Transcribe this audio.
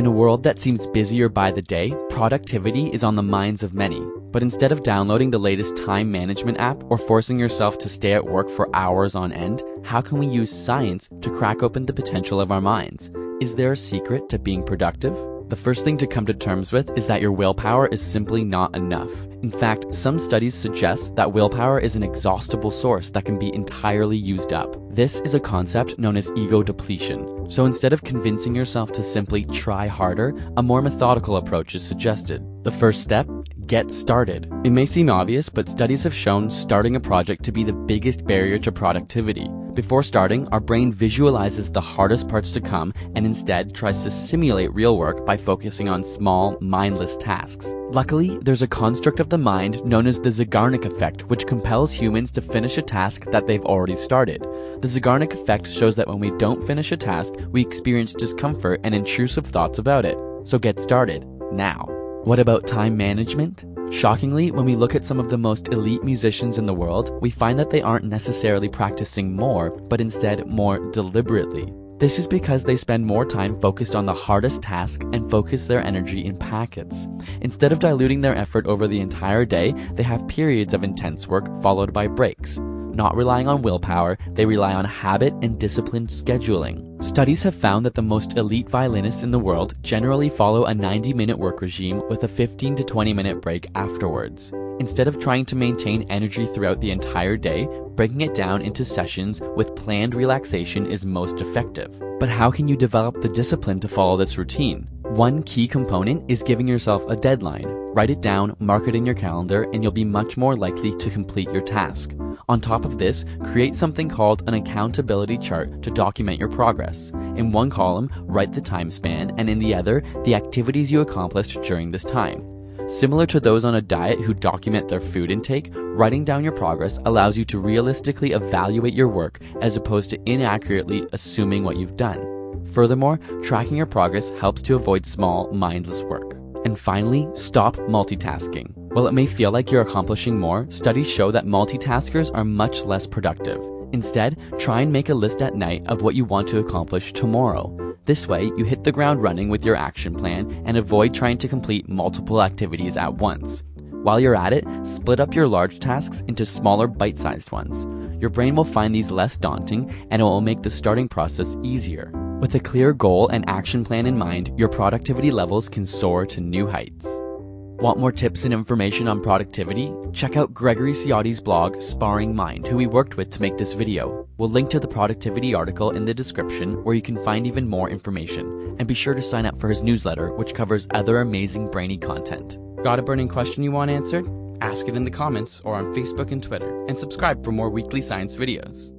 In a world that seems busier by the day, productivity is on the minds of many. But instead of downloading the latest time management app or forcing yourself to stay at work for hours on end, how can we use science to crack open the potential of our minds? Is there a secret to being productive? The first thing to come to terms with is that your willpower is simply not enough. In fact, some studies suggest that willpower is an exhaustible source that can be entirely used up. This is a concept known as ego depletion. So instead of convincing yourself to simply try harder, a more methodical approach is suggested. The first step: get started. It may seem obvious, but studies have shown starting a project to be the biggest barrier to productivity. Before starting, our brain visualizes the hardest parts to come and instead tries to simulate real work by focusing on small, mindless tasks. Luckily, there's a construct of the mind known as the Zeigarnik effect, which compels humans to finish a task that they've already started. The Zeigarnik effect shows that when we don't finish a task, we experience discomfort and intrusive thoughts about it. So get started now. What about time management? Shockingly, when we look at some of the most elite musicians in the world, we find that they aren't necessarily practicing more, but instead more deliberately. This is because they spend more time focused on the hardest task and focus their energy in packets. Instead of diluting their effort over the entire day, they have periods of intense work followed by breaks. Not relying on willpower, they rely on habit and disciplined scheduling. Studies have found that the most elite violinists in the world generally follow a 90-minute work regime with a 15 to 20-minute break afterwards. Instead of trying to maintain energy throughout the entire day, breaking it down into sessions with planned relaxation is most effective. But how can you develop the discipline to follow this routine? One key component is giving yourself a deadline. Write it down, mark it in your calendar, and you'll be much more likely to complete your task. On top of this, create something called an accountability chart to document your progress. In one column, write the time span, and in the other, the activities you accomplished during this time. Similar to those on a diet who document their food intake, writing down your progress allows you to realistically evaluate your work as opposed to inaccurately assuming what you've done. Furthermore, tracking your progress helps to avoid small, mindless work. And finally, stop multitasking. While it may feel like you're accomplishing more, studies show that multitaskers are much less productive. Instead, try and make a list at night of what you want to accomplish tomorrow. This way, you hit the ground running with your action plan and avoid trying to complete multiple activities at once. While you're at it, split up your large tasks into smaller bite-sized ones. Your brain will find these less daunting, and it will make the starting process easier. With a clear goal and action plan in mind, your productivity levels can soar to new heights. Want more tips and information on productivity? Check out Gregory Ciotti's blog, Sparring Mind, who we worked with to make this video. We'll link to the productivity article in the description where you can find even more information. And be sure to sign up for his newsletter, which covers other amazing brainy content. Got a burning question you want answered? Ask it in the comments or on Facebook and Twitter, and subscribe for more weekly science videos.